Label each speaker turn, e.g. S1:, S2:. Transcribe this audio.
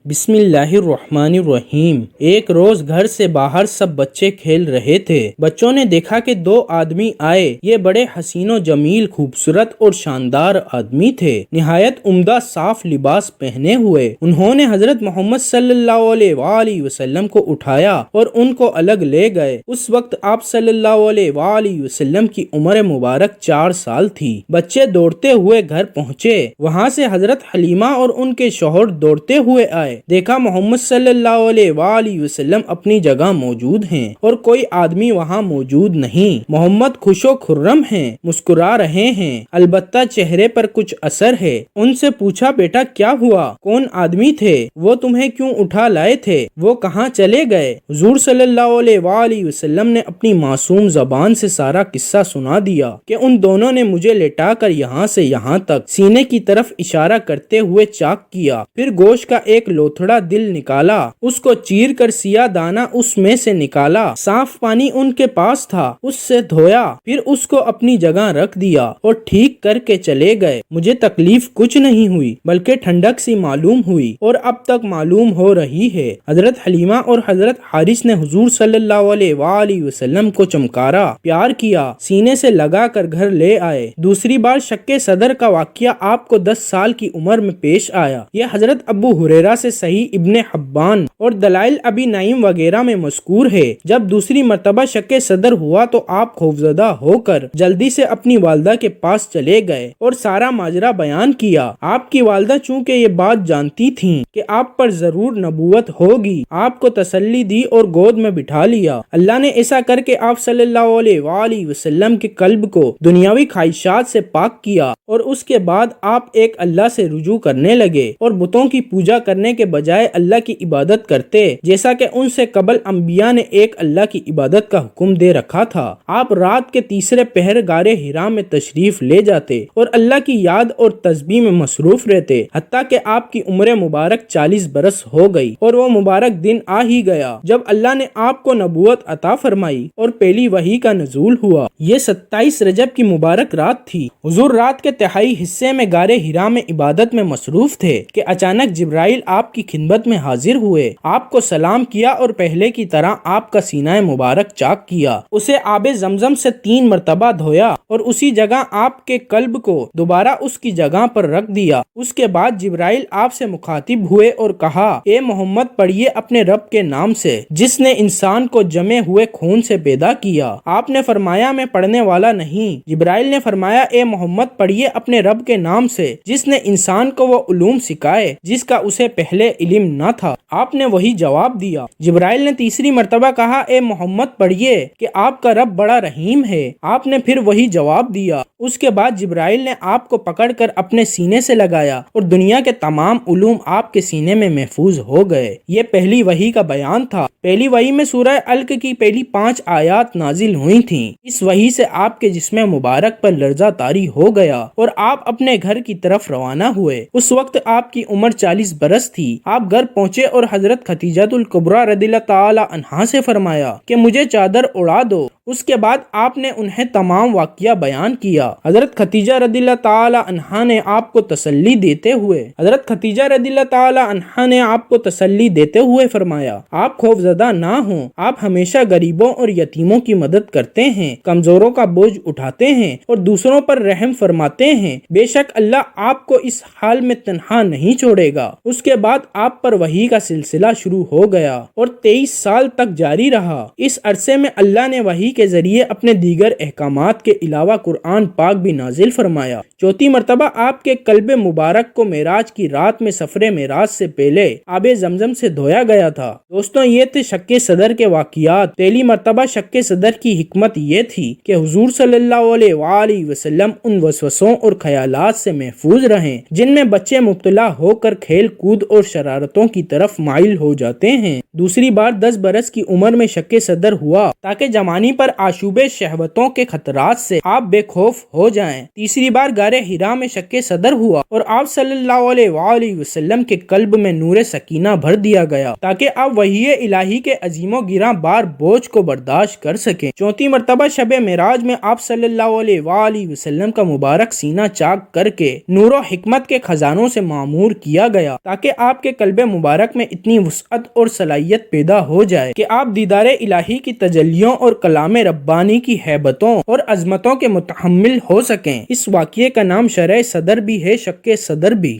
S1: بسم اللہ الرحمن الرحیم۔ ایک روز گھر سے باہر سب بچے کھیل رہے تھے۔ بچوں نے دیکھا کہ دو آدمی آئے۔ یہ بڑے حسین و جمیل، خوبصورت اور شاندار آدمی تھے، نہایت عمدہ صاف لباس پہنے ہوئے۔ انہوں نے حضرت محمد صلی اللہ علیہ وآلہ وسلم کو اٹھایا اور ان کو الگ لے گئے۔ اس وقت آپ صلی اللہ علیہ وآلہ وسلم کی عمر مبارک 4 سال تھی۔ بچے دوڑتے ہوئے گھر پہنچے۔ وہاں سے حضرت حلیمہ اور ان کے شوہر دوڑتے ہوئے آئے۔ دیکھا محمد صلی اللہ علیہ وآلہ وسلم اپنی جگہ موجود ہیں اور کوئی آدمی وہاں موجود نہیں۔ محمد خوش و خرم ہیں، مسکرا رہے ہیں، البتہ چہرے پر کچھ اثر ہے۔ ان سے پوچھا، بیٹا کیا ہوا؟ کون آدمی تھے؟ وہ تمہیں کیوں اٹھا لائے تھے؟ وہ کہاں چلے گئے؟ حضور صلی اللہ علیہ وآلہ وسلم نے اپنی معصوم زبان سے سارا قصہ سنا دیا کہ ان دونوں نے مجھے لٹا کر یہاں سے یہاں تک سینے کی طرف اشارہ کرتے ہوئے چاک کیا، پھر گوشت کا ایک لوتھڑا دل نکالا، اس کو چیر کر سیاہ دانہ اس میں سے نکالا، صاف پانی ان کے پاس تھا، اس سے دھویا، پھر اس کو اپنی جگہ رکھ دیا اور ٹھیک کر کے چلے گئے۔ مجھے تکلیف کچھ نہیں ہوئی بلکہ ٹھنڈک سی معلوم ہوئی اور اب تک معلوم ہو رہی ہے۔ حضرت حلیمہ اور حضرت حارث نے حضور صلی اللہ علیہ وآلہ وسلم کو چمکارا، پیار کیا، سینے سے لگا کر گھر لے آئے۔ دوسری بار شق صدر کا واقعہ آپ کو 10 سال کی عمر میں پیش آیا۔ یہ حضرت ابو ہریرہ سے صحیح ابن حبان اور دلائل ابی نعیم وغیرہ میں مذکور ہے۔ جب دوسری مرتبہ شق صدر ہوا تو آپ خوفزدہ ہو کر جلدی سے اپنی والدہ کے پاس چلے گئے اور سارا ماجرا بیان کیا۔ آپ کی والدہ چونکہ یہ بات جانتی تھیں کہ آپ پر ضرور نبوت ہوگی، آپ کو تسلی دی اور گود میں بٹھا لیا۔ اللہ نے ایسا کر کے آپ صلی اللہ علیہ وآلہ وسلم کے قلب کو دنیاوی خواہشات سے پاک کیا اور اس کے بعد آپ ایک اللہ سے رجوع کرنے لگے اور بتوں کی پوجا کرنے کے بجائے اللہ کی عبادت کرتے، جیسا کہ ان سے قبل انبیاء نے ایک اللہ کی عبادت کا حکم دے رکھا تھا۔ آپ رات کے تیسرے پہر غار حرا میں تشریف لے جاتے اور اللہ کی یاد اور تسبیح میں مصروف رہتے، حتیٰ کہ آپ کی عمر مبارک 40 برس ہو گئی اور وہ مبارک دن آ ہی گیا جب اللہ نے آپ کو نبوت عطا فرمائی اور پہلی وحی کا نزول ہوا۔ یہ 27 رجب کی مبارک رات تھی۔ حضور رات کے تہائی حصے میں غار حرا میں عبادت میں مصروف تھے کہ اچانک جبرائیل آپ کی خدمت میں حاضر ہوئے، آپ کو سلام کیا اور پہلے کی طرح آپ کا سینہ مبارک چاک کیا، اسے آب زمزم سے 3 مرتبہ دھویا اور اسی جگہ آپ کے قلب کو دوبارہ اس کی جگہ پر رکھ دیا۔ اس کے بعد جبرائیل آپ سے مخاطب ہوئے اور کہا، اے محمد پڑھیے اپنے رب کے نام سے جس نے انسان کو جمے ہوئے خون سے پیدا کیا۔ آپ نے فرمایا، میں پڑھنے والا نہیں۔ جبرائیل نے فرمایا، اے محمد پڑھیے اپنے رب کے نام سے جس نے انسان کو وہ علوم سکھائے جس کا اسے پہلے علم نہ تھا۔ آپ نے وہی جواب دیا۔ جبرائیل نے تیسری مرتبہ کہا، اے محمد پڑھیے کہ آپ کا رب بڑا رحیم ہے۔ آپ نے پھر وہی جواب دیا۔ اس کے بعد جبرائیل نے آپ کو پکڑ کر اپنے سینے سے لگایا اور دنیا کے تمام علوم آپ کے سینے میں محفوظ ہو گئے۔ یہ پہلی وحی کا بیان تھا۔ پہلی وحی میں سورہ الق کی پہلی 5 آیات نازل ہوئی تھیں۔ اس وحی سے آپ کے جسم مبارک پر لرزہ طاری ہو گیا اور آپ اپنے گھر کی طرف روانہ ہوئے۔ اس وقت آپ کی عمر 40 برس تھی۔ آپ گھر پہنچے اور حضرت خدیجہ الکبریٰ رضی اللہ تعالی عنہا سے فرمایا کہ مجھے چادر اڑا دو۔ اس کے بعد آپ نے انہیں تمام واقعہ بیان کیا۔ حضرت خدیجہ رضی اللہ تعالی عنہا نے آپ کو تسلی دیتے ہوئے فرمایا، آپ خوف زدہ نہ ہوں، آپ ہمیشہ غریبوں اور یتیموں کی مدد کرتے ہیں، کمزوروں کا بوجھ اٹھاتے ہیں اور دوسروں پر رحم فرماتے ہیں۔ بے شک اللہ آپ کو اس حال میں تنہا نہیں چھوڑے گا۔ اس کے بعد آپ پر وحی کا سلسلہ شروع ہو گیا اور 23 سال تک جاری رہا۔ اس عرصے میں اللہ نے وحی کے ذریعے اپنے دیگر احکامات کے علاوہ قرآن پاک بھی نازل فرمایا۔ چوتھی مرتبہ آپ کے قلب مبارک کو معراج کی رات میں سفر معراج سے پہلے آب زمزم سے دھویا گیا تھا۔ دوستوں، یہ تھے شق صدر کے واقعات۔ پہلی مرتبہ شق صدر کی حکمت یہ تھی کہ حضور صلی اللہ علیہ وآلہ وسلم ان وسوسوں اور خیالات سے محفوظ رہیں جن میں بچے مبتلا ہو کر کھیل کود اور شرارتوں کی طرف مائل ہو جاتے ہیں۔ دوسری بار 10 برس کی عمر میں شق صدر ہوا تاکہ جوانی پر پر آشوبے شہوتوں کے خطرات سے آپ بے خوف ہو جائیں۔ تیسری بار غار حرا میں شک صدر ہوا اور آپ صلی اللہ علیہ وآلہ وسلم کے قلب میں نور سکینہ بھر دیا گیا تاکہ آپ وحی الہی کے عظیم و گراں بار بوجھ کو برداشت کر سکیں۔ چوتھی مرتبہ شب معراج میں آپ صلی اللہ علیہ وآلہ وسلم کا مبارک سینہ چاک کر کے نور و حکمت کے خزانوں سے معمور کیا گیا تاکہ آپ کے قلب مبارک میں اتنی وسعت اور صلاحیت پیدا ہو جائے کہ آپ دیدار الہی کی تجلیوں اور کلام ربانی کی ہیبتوں اور عظمتوں کے متحمل ہو سکیں۔ اس واقعے کا نام شرح صدر بھی ہے، شک صدر بھی۔